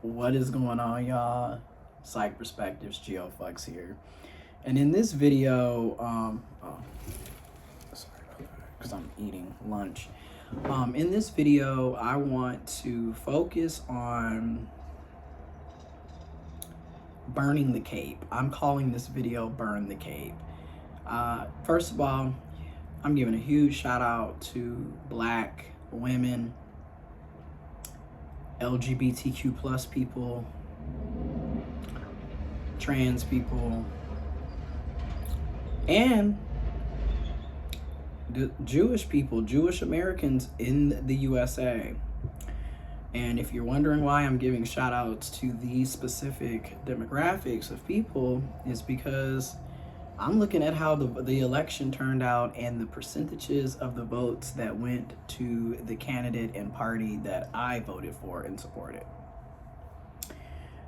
What is going on, y'all? Psych Perspectives, GeoFlux here. And in this video, sorry about that, because I'm eating lunch. In this video, I want to focus on burning the cape. I'm calling this video Burn the Cape. First of all, I'm giving a huge shout out to Black women, LGBTQ plus people, trans people, and the Jewish people, Jewish Americans in the USA. And if you're wondering why I'm giving shout outs to these specific demographics of people, is because I'm looking at how the election turned out and the percentages of the votes that went to the candidate and party that I voted for and supported.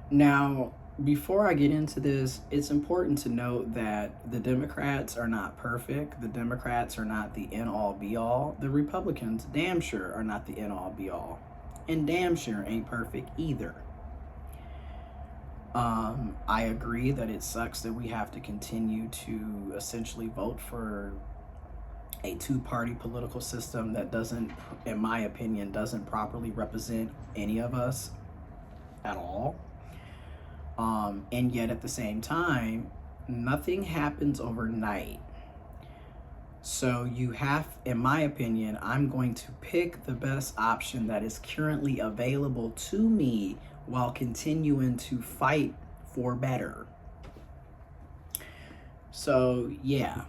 Now, before I get into this, it's important to note that the Democrats are not perfect. The Democrats are not the end-all be-all. The Republicans damn sure are not the end-all be-all. And damn sure ain't perfect either. I agree that it sucks that we have to continue to essentially vote for a two-party political system that doesn't, in my opinion, doesn't properly represent any of us at all. And yet at the same time, nothing happens overnight. So you have, in my opinion, I'm going to pick the best option that is currently available to me while continuing to fight for better. So yeah,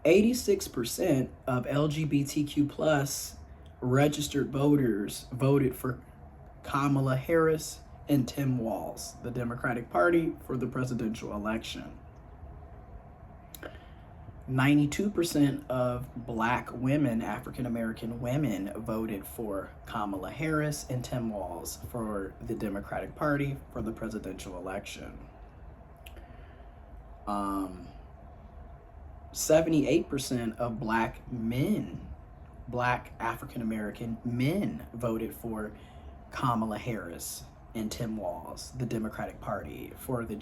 86% of LGBTQ plus registered voters voted for Kamala Harris and Tim Walz, the Democratic Party, for the presidential election. 92% of Black women, African American women, voted for Kamala Harris and Tim Walz for the Democratic Party for the presidential election. 78% of Black men, Black African American men, voted for Kamala Harris and Tim Walz, the Democratic Party, for the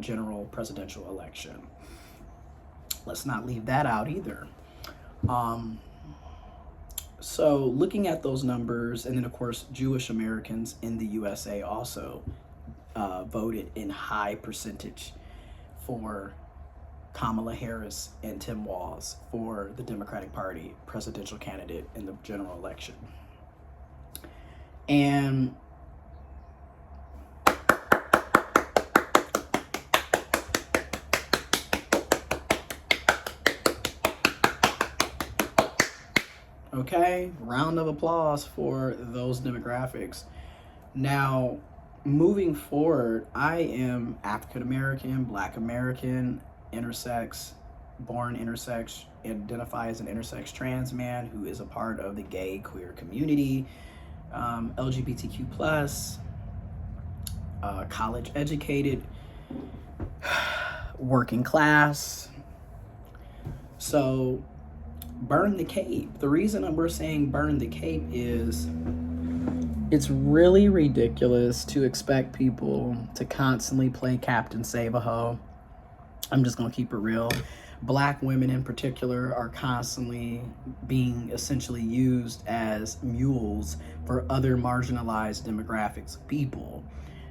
general presidential election. Let's not leave that out either. So looking at those numbers, and then of course Jewish Americans in the USA also voted in high percentage for Kamala Harris and Tim Walz for the Democratic Party presidential candidate in the general election. And okay, round of applause for those demographics. Now, moving forward, I am African American, Black American, intersex, born intersex, identify as an intersex trans man who is a part of the gay queer community, LGBTQ plus, college educated, working class. So burn the cape. The reason we're saying burn the cape is it's really ridiculous to expect people to constantly play Captain Save-A-Ho. I'm just gonna keep it real. Black women in particular are constantly being essentially used as mules for other marginalized demographics of people.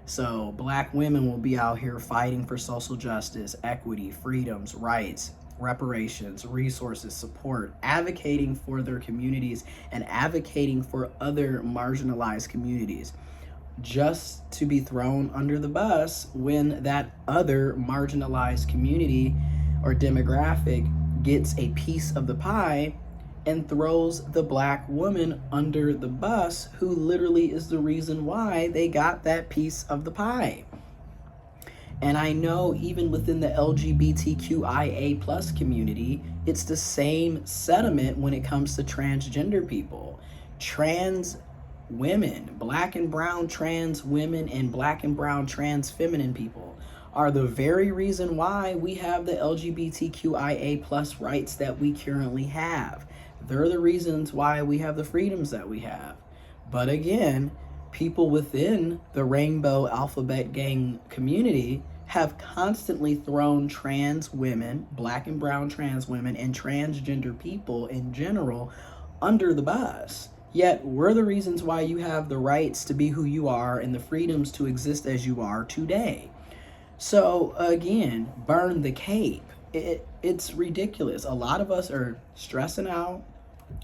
So Black women will be out here fighting for social justice, equity, freedoms, rights, reparations, resources, support, advocating for their communities and advocating for other marginalized communities, just to be thrown under the bus when that other marginalized community or demographic gets a piece of the pie and throws the Black woman under the bus, who literally is the reason why they got that piece of the pie. And I know even within the LGBTQIA plus community, it's the same sentiment when it comes to transgender people. Trans women, Black and brown trans women, and Black and brown trans feminine people are the very reason why we have the LGBTQIA plus rights that we currently have. They're the reasons why we have the freedoms that we have. But again, people within the Rainbow Alphabet Gang community have constantly thrown trans women, black and brown trans women, and transgender people in general under the bus. Yet we're the reasons why you have the rights to be who you are and the freedoms to exist as you are today. So again, burn the cape. It's ridiculous. A lot of us are stressing out,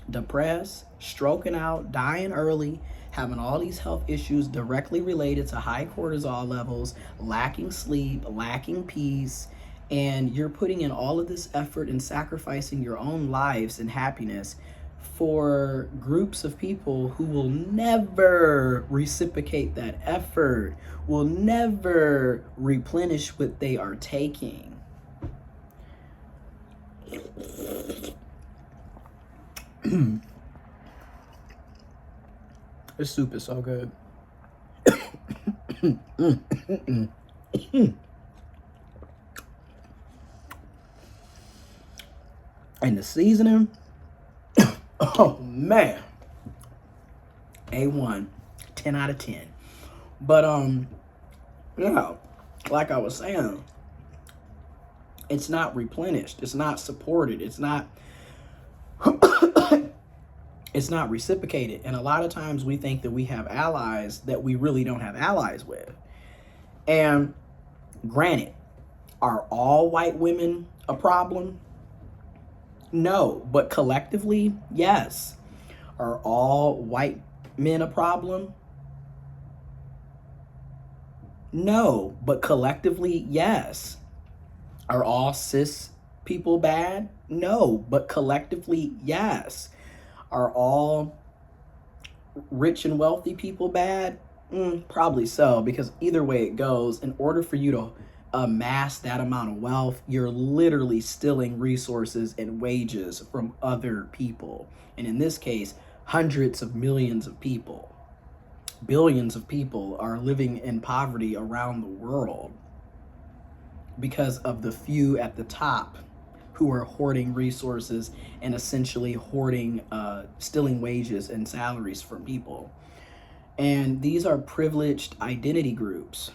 depressed, stroking out, dying early, having all these health issues directly related to high cortisol levels, lacking sleep, lacking peace, and you're putting in all of this effort and sacrificing your own lives and happiness for groups of people who will never reciprocate that effort, will never replenish what they are taking. This soup is so good. And the seasoning, oh man, A1, 10 out of 10. But yeah, like I was saying, it's not replenished, it's not supported, it's not it's not reciprocated. And a lot of times we think that we have allies that we really don't have allies with. And granted, are all white women a problem? No, but collectively, yes. Are all white men a problem? No, but collectively, yes. Are all cis people bad? No, but collectively, yes. Are all rich and wealthy people bad? Probably so, because either way it goes, in order for you to amass that amount of wealth, you're literally stealing resources and wages from other people. And in this case, hundreds of millions of people, billions of people are living in poverty around the world because of the few at the top who are hoarding resources and essentially hoarding, stealing wages and salaries from people. And these are privileged identity groups,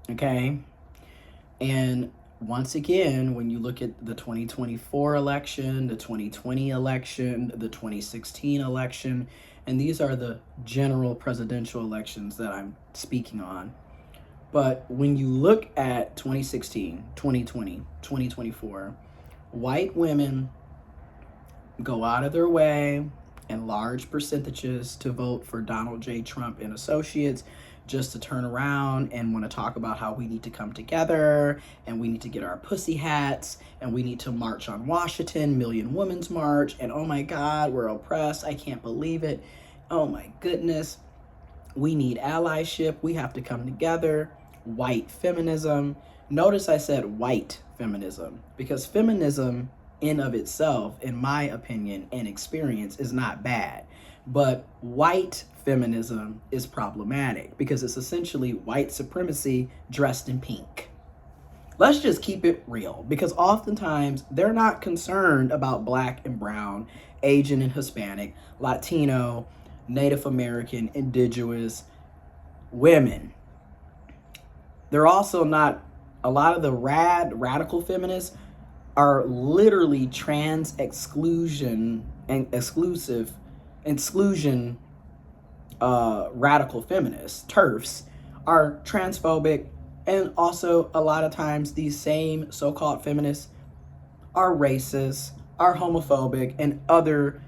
okay? And once again, when you look at the 2024 election, the 2020 election, the 2016 election, and these are the general presidential elections that I'm speaking on. But when you look at 2016, 2020, 2024, white women go out of their way in large percentages to vote for Donald J. Trump and associates, just to turn around and want to talk about how we need to come together and we need to get our pussy hats and we need to march on Washington, Million Women's March, and oh my God, we're oppressed. I can't believe it. Oh my goodness. We need allyship. We have to come together. White feminism. Notice I said white feminism, because feminism in of itself, in my opinion and experience, is not bad. But white feminism is problematic because it's essentially white supremacy dressed in pink. Let's just keep it real, because oftentimes they're not concerned about black and brown, Asian and Hispanic, Latino, Native American, indigenous women. They're also not, a lot of the radical feminists are literally trans exclusion radical feminists. TERFs are transphobic, and also a lot of times these same so-called feminists are racist, are homophobic, and other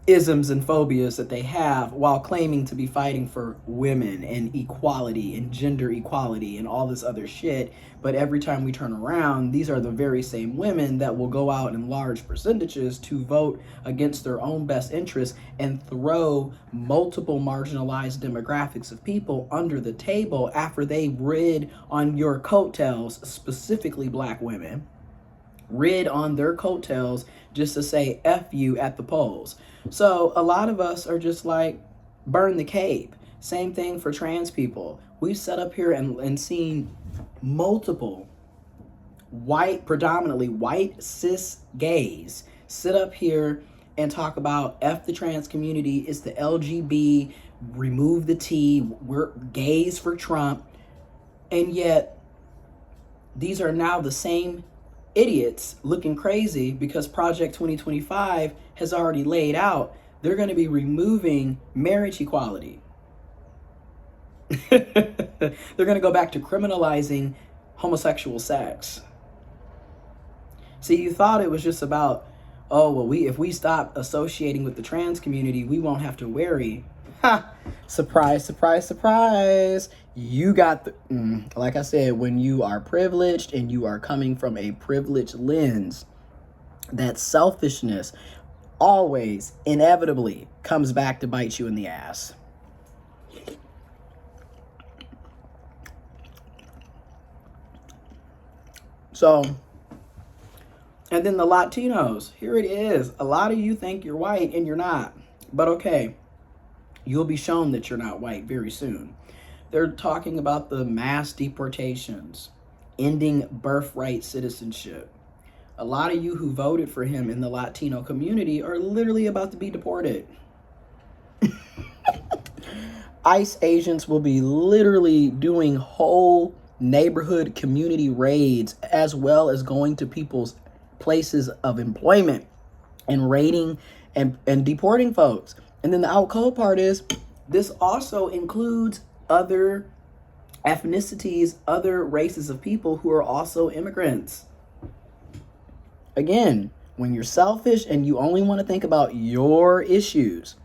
isms and phobias that they have while claiming to be fighting for women and equality and gender equality and all this other shit. But every time we turn around, these are the very same women that will go out in large percentages to vote against their own best interests and throw multiple marginalized demographics of people under the table after they rid on your coattails, specifically black women, rid on their coattails just to say F you at the polls. So a lot of us are just like, burn the cape. Same thing for trans people. We've sat up here and seen multiple white, predominantly white cis gays sit up here and talk about F the trans community, it's the LGBT remove the T, we're gays for Trump. And yet, these are now the same idiots looking crazy because Project 2025 has already laid out they're going to be removing marriage equality. They're going to go back to criminalizing homosexual sex. See, you thought it was just about, oh, well, if we stop associating with the trans community, we won't have to worry. Ha! Surprise, surprise, surprise. You got the, like I said, when you are privileged and you are coming from a privileged lens, that selfishness always, inevitably comes back to bite you in the ass. So, and then the Latinos, here it is. A lot of you think you're white and you're not. But okay, you'll be shown that you're not white very soon. They're talking about the mass deportations, ending birthright citizenship. A lot of you who voted for him in the Latino community are literally about to be deported. ICE agents will be literally doing whole neighborhood community raids, as well as going to people's places of employment and raiding and deporting folks. And then the out cold part is this also includes other ethnicities, other races of people who are also immigrants. Again, when you're selfish and you only want to think about your issues,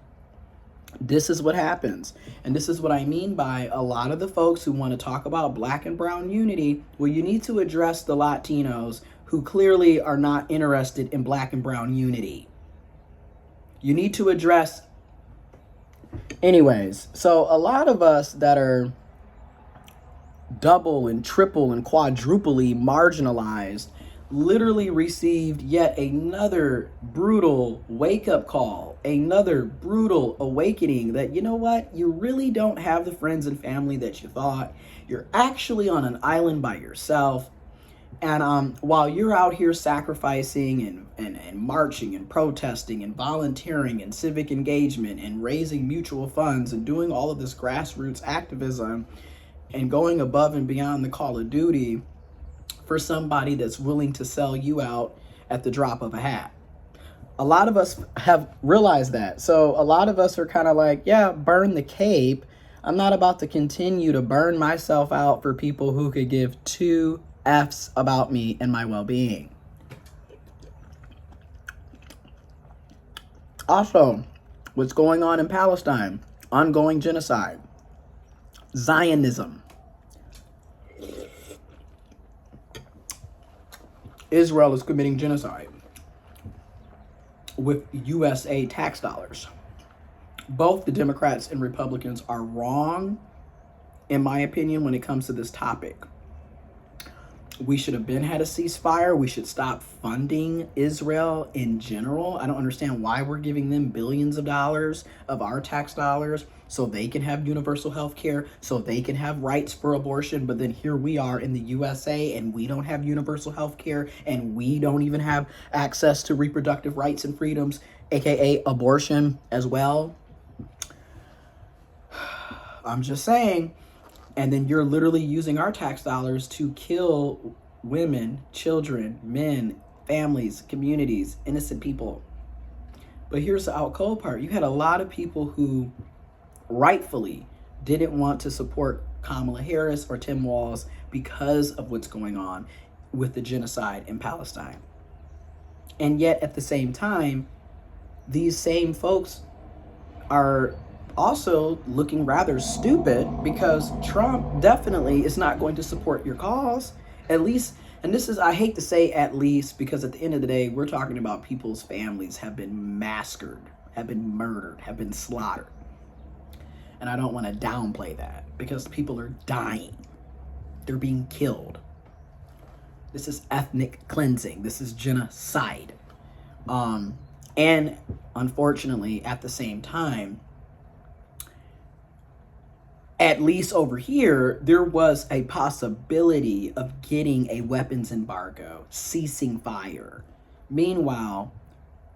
this is what happens. And this is what I mean by a lot of the folks who want to talk about black and brown unity. Well, you need to address the Latinos who clearly are not interested in black and brown unity. You need to address. Anyways, so a lot of us that are double and triple and quadruply marginalized literally received yet another brutal wake-up call, another brutal awakening that, you know what, you really don't have the friends and family that you thought. You're actually on an island by yourself. And while you're out here sacrificing and marching and protesting and volunteering and civic engagement and raising mutual funds and doing all of this grassroots activism and going above and beyond the call of duty for somebody that's willing to sell you out at the drop of a hat. A lot of us have realized that. So a lot of us are kind of like, yeah, burn the cape. I'm not about to continue to burn myself out for people who could give two F's about me and my well-being. Also, what's going on in Palestine? Ongoing genocide. Zionism. Israel is committing genocide with USA tax dollars. Both the Democrats and Republicans are wrong, in my opinion, when it comes to this topic. We should have been had a ceasefire. We should stop funding Israel in general. I don't understand why we're giving them billions of dollars of our tax dollars so they can have universal health care, so they can have rights for abortion. But then here we are in the USA and we don't have universal health care and we don't even have access to reproductive rights and freedoms, aka abortion as well. I'm just saying. And then you're literally using our tax dollars to kill women, children, men, families, communities, innocent people. But here's the out cold part. You had a lot of people who rightfully didn't want to support Kamala Harris or Tim Walz because of what's going on with the genocide in Palestine. And yet at the same time, these same folks are also looking rather stupid because Trump definitely is not going to support your cause, at least. And this is, I hate to say at least, because at the end of the day, we're talking about people's families have been massacred, have been murdered, have been slaughtered. And I don't want to downplay that because people are dying. They're being killed. This is ethnic cleansing. This is genocide. And unfortunately, at the same time, at least over here, there was a possibility of getting a weapons embargo, ceasing fire. Meanwhile,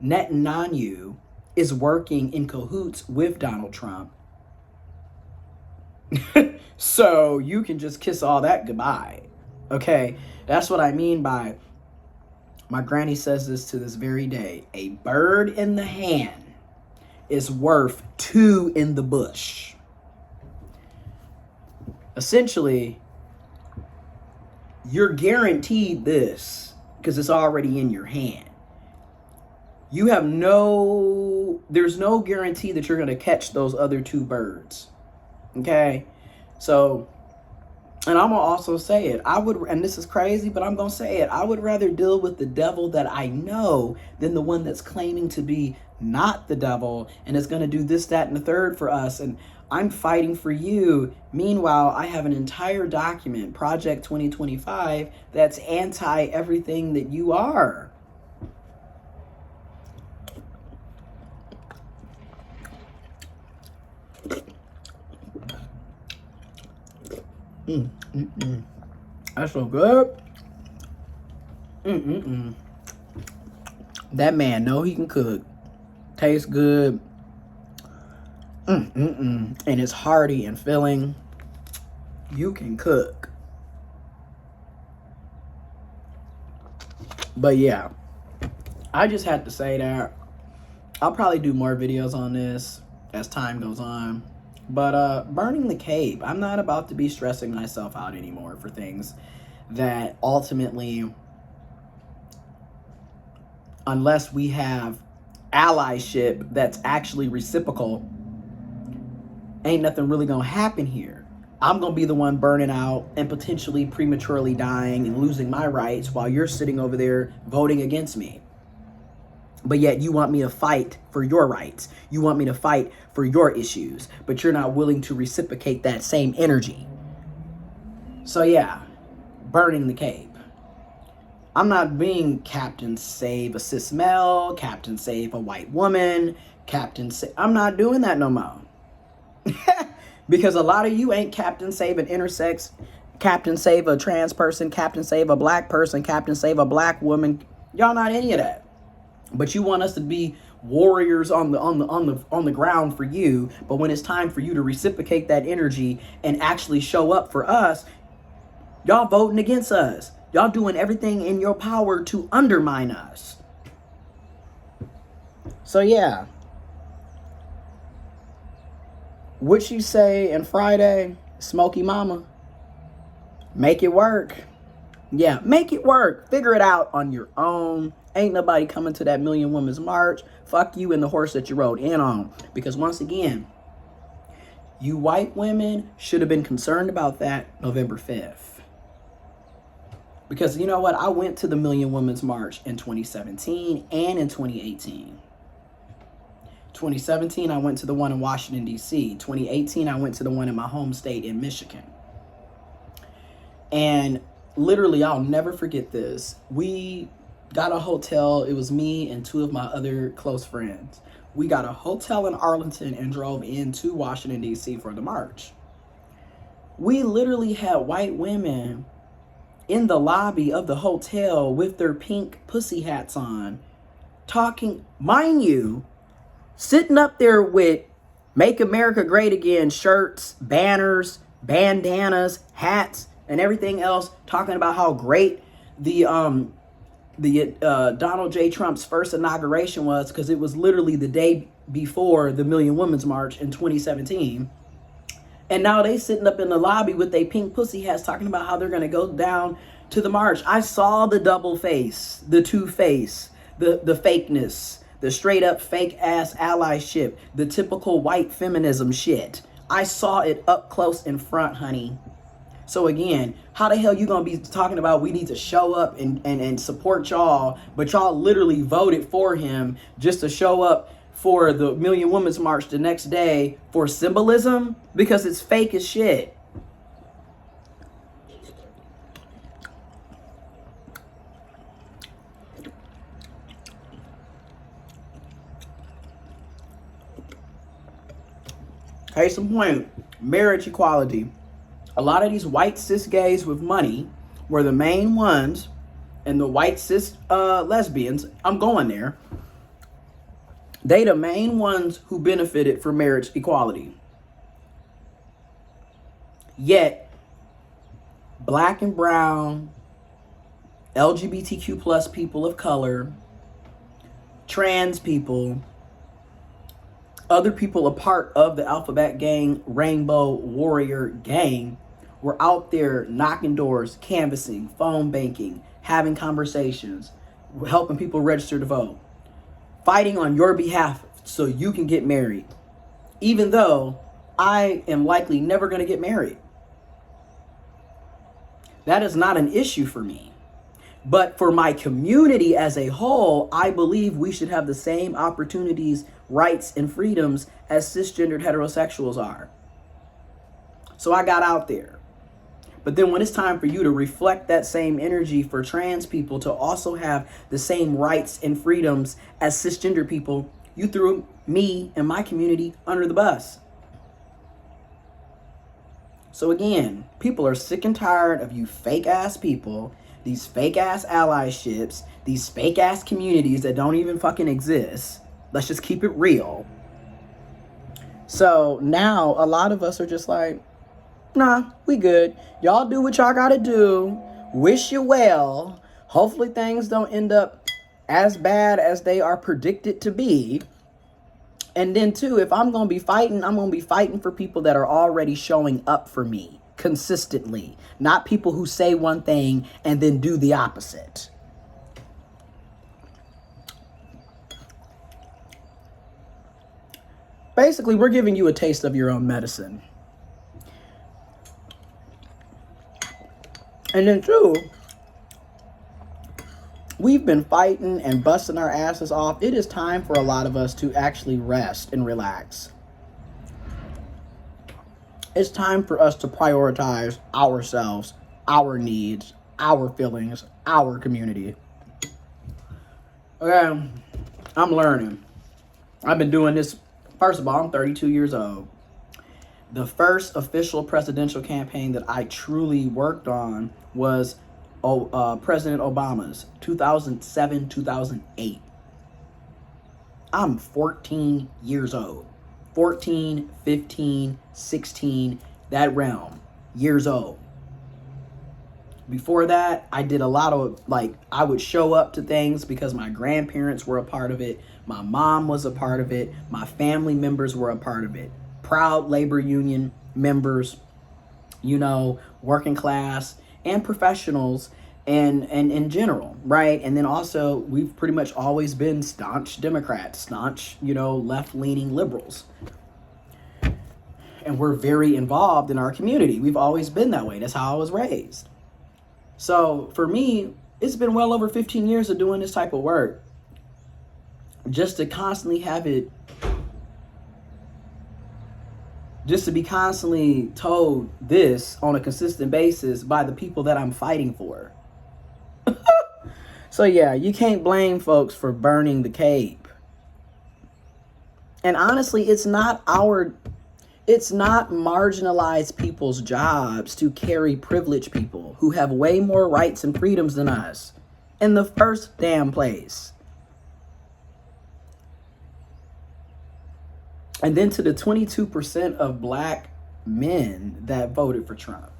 Netanyahu is working in cahoots with Donald Trump So you can just kiss all that goodbye. Okay? That's what I mean by, my granny says this to this very day, a bird in the hand is worth two in the bush. Essentially, you're guaranteed this because it's already in your hand. You have there's no guarantee that you're going to catch those other two birds. Okay? So, and I'm going to also say it. And this is crazy, but I'm going to say it. I would rather deal with the devil that I know than the one that's claiming to be not the devil and is going to do this, that, and the third for us. And I'm fighting for you. Meanwhile, I have an entire document, Project 2025, that's anti everything that you are. That's so good. That man know he can cook. Tastes good. And it's hearty and filling. You can cook. But yeah, I just had to say that. I'll probably do more videos on this as time goes on. But burning the cape, I'm not about to be stressing myself out anymore for things that ultimately, unless we have allyship that's actually reciprocal, ain't nothing really gonna happen here. I'm gonna be the one burning out and potentially prematurely dying and losing my rights while you're sitting over there voting against me. But yet you want me to fight for your rights. You want me to fight for your issues, but you're not willing to reciprocate that same energy. So yeah, burning the cape. I'm not being Captain Save a cis male, Captain Save a white woman, I'm not doing that no more. Because a lot of you ain't Captain Save an intersex, Captain Save a trans person, Captain Save a black person, Captain Save a black woman. Y'all not any of that. But you want us to be warriors on the ground for you, but when it's time for you to reciprocate that energy and actually show up for us, y'all voting against us. Y'all doing everything in your power to undermine us. So yeah. What she say in Friday, Smokey Mama? Make it work. Yeah, make it work. Figure it out on your own. Ain't nobody coming to that Million Women's March. Fuck you and the horse that you rode in on. Because once again, you white women should have been concerned about that November 5th. Because you know what? I went to the Million Women's March in 2017 and in 2018. 2017, I went to the one in Washington, D.C. 2018, I went to the one in my home state in Michigan. And literally, I'll never forget this. We got a hotel. It was me and two of my other close friends. We got a hotel in Arlington and drove into Washington, D.C. for the march. We literally had white women in the lobby of the hotel with their pink pussy hats on, talking, mind you, sitting up there with Make America Great Again shirts, banners, bandanas, hats, and everything else, talking about how great the Donald J. Trump's first inauguration was, because it was literally the day before the Million Women's March in 2017. And now they sitting up in the lobby with their pink pussy hats talking about how they're going to go down to the march. I saw the double face, the two-face, the fakeness, the straight up fake ass allyship, the typical white feminism shit. I saw it up close in front, honey. So again, how the hell you gonna be talking about we need to show up and support y'all, but y'all literally voted for him just to show up for the Million Women's March the next day for symbolism? Because it's fake as shit. Case in point, marriage equality. A lot of these white cis gays with money were the main ones, and the white cis lesbians, I'm going there, they the main ones who benefited from marriage equality. Yet, black and brown, LGBTQ plus people of color, trans people, other people a part of the Alphabet Gang, Rainbow Warrior Gang, were out there knocking doors, canvassing, phone banking, having conversations, helping people register to vote, fighting on your behalf so you can get married, even though I am likely never going to get married. That is not an issue for me. But for my community as a whole, I believe we should have the same opportunities, rights, and freedoms as cisgendered heterosexuals are. So I got out there. But then when it's time for you to reflect that same energy for trans people to also have the same rights and freedoms as cisgender people, you threw me and my community under the bus. So again, people are sick and tired of you fake ass people, these fake ass allyships, these fake ass communities that don't even fucking exist. Let's just keep it real. So now a lot of us are just like, nah, we good. Y'all do what y'all gotta do. Wish you well. Hopefully things don't end up as bad as they are predicted to be. And then too, if I'm going to be fighting, I'm going to be fighting for people that are already showing up for me consistently, not people who say one thing and then do the opposite. Basically, we're giving you a taste of your own medicine. And then too, we've been fighting and busting our asses off. It is time for a lot of us to actually rest and relax. It's time for us to prioritize ourselves, our needs, our feelings, our community. Okay, I'm learning. I've been doing this. First of all, I'm 32 years old. The first official presidential campaign that I truly worked on was President Obama's 2007-2008. I'm 14 years old. 14, 15, 16, that realm, years old. Before that, I did a lot of, I would show up to things because my grandparents were a part of it. My mom was a part of it. My family members were a part of it. Proud labor union members, working class and professionals and in general, right? And then also, we've pretty much always been staunch Democrats, staunch, left-leaning liberals. And we're very involved in our community. We've always been that way. That's how I was raised. So for me, it's been well over 15 years of doing this type of work. Just to constantly have it, just to be constantly told this on a consistent basis by the people that I'm fighting for. So yeah, you can't blame folks for burning the Cape. And honestly, it's not marginalized people's jobs to carry privileged people who have way more rights and freedoms than us in the first damn place. And then to the 22% of black men that voted for Trump.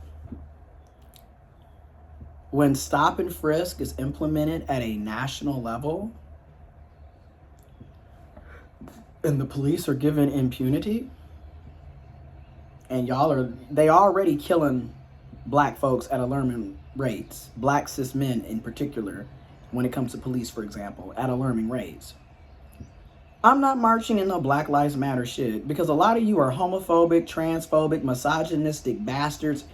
When stop and frisk is implemented at a national level and the police are given impunity, and they already killing black folks at alarming rates, black cis men in particular, when it comes to police, for example, at alarming rates. I'm not marching in no Black Lives Matter shit because a lot of you are homophobic, transphobic, misogynistic bastards,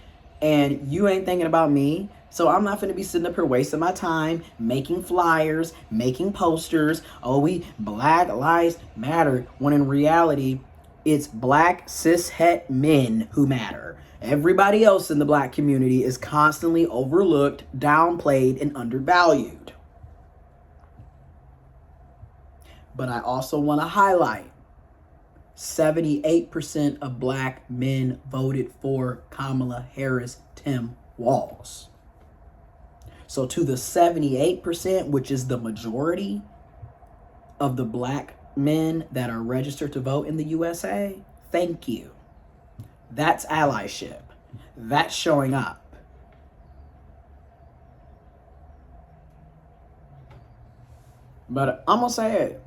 and you ain't thinking about me. So I'm not gonna be sitting up here wasting my time making flyers, making posters. Oh, we Black Lives Matter, when in reality, it's black cis het men who matter. Everybody else in the black community is constantly overlooked, downplayed, and undervalued. But I also want to highlight 78% of black men voted for Kamala Harris, Tim Walz. So to the 78%, which is the majority of the black men that are registered to vote in the USA, thank you. That's allyship. that's showing up. But I'm going to say it.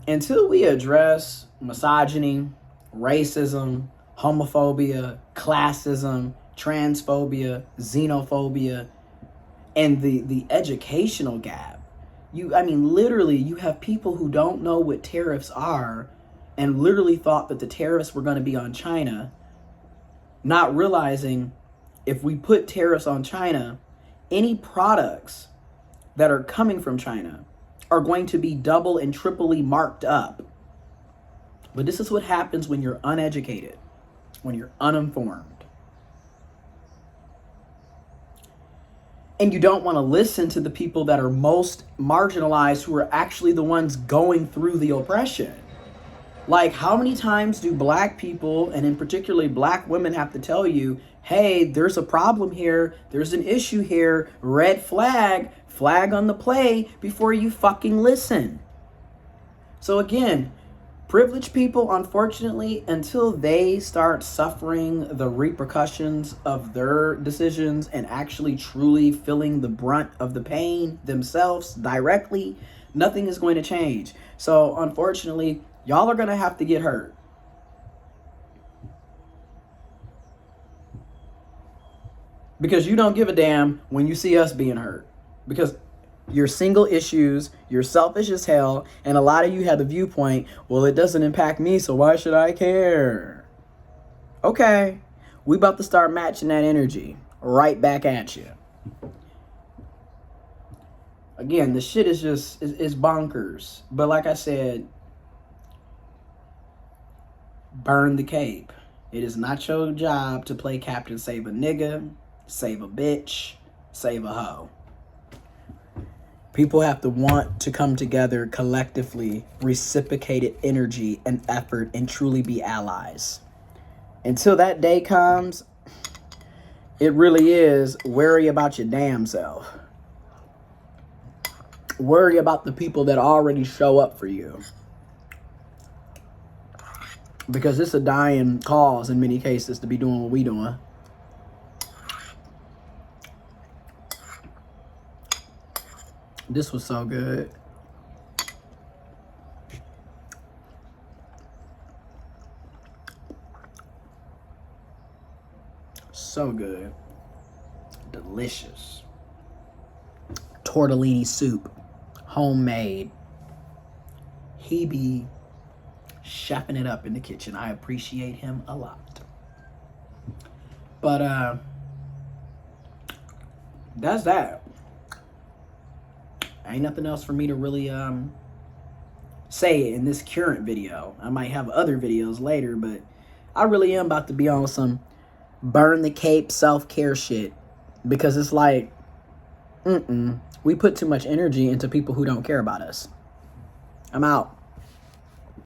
Until we address misogyny, racism, homophobia, classism, transphobia, xenophobia, and the educational gap, literally, you have people who don't know what tariffs are and literally thought that the tariffs were going to be on China, not realizing if we put tariffs on China, any products that are coming from China are going to be double and triply marked up. But this is what happens when you're uneducated, when you're uninformed. And you don't want to listen to the people that are most marginalized, who are actually the ones going through the oppression. Like, how many times do black people, and in particularly black women, have to tell you, hey, there's a problem here, there's an issue here, red flag, flag on the play, before you fucking listen. So again, privileged people, unfortunately, until they start suffering the repercussions of their decisions and actually truly feeling the brunt of the pain themselves directly, nothing is going to change. So unfortunately, y'all are going to have to get hurt. Because you don't give a damn when you see us being hurt. Because you're single issues, you're selfish as hell, and a lot of you have the viewpoint, well, it doesn't impact me, so why should I care? Okay, we about to start matching that energy right back at you. Again, the shit is just, is bonkers. But like I said, burn the cape. It is not your job to play Captain Save a Nigga, save a bitch, save a hoe. People have to want to come together collectively, reciprocated energy and effort, and truly be allies. Until that day comes, it really is worry about your damn self. Worry about the people that already show up for you. Because it's a dying cause in many cases to be doing what we doing. This was so good. So good. Delicious. Tortellini soup. Homemade. He be chefing it up in the kitchen. I appreciate him a lot. But that's that. Ain't nothing else for me to really say in this current video. I might have other videos later, but I really am about to be on some burn the cape self-care shit, because it's like, we put too much energy into people who don't care about us. I'm out.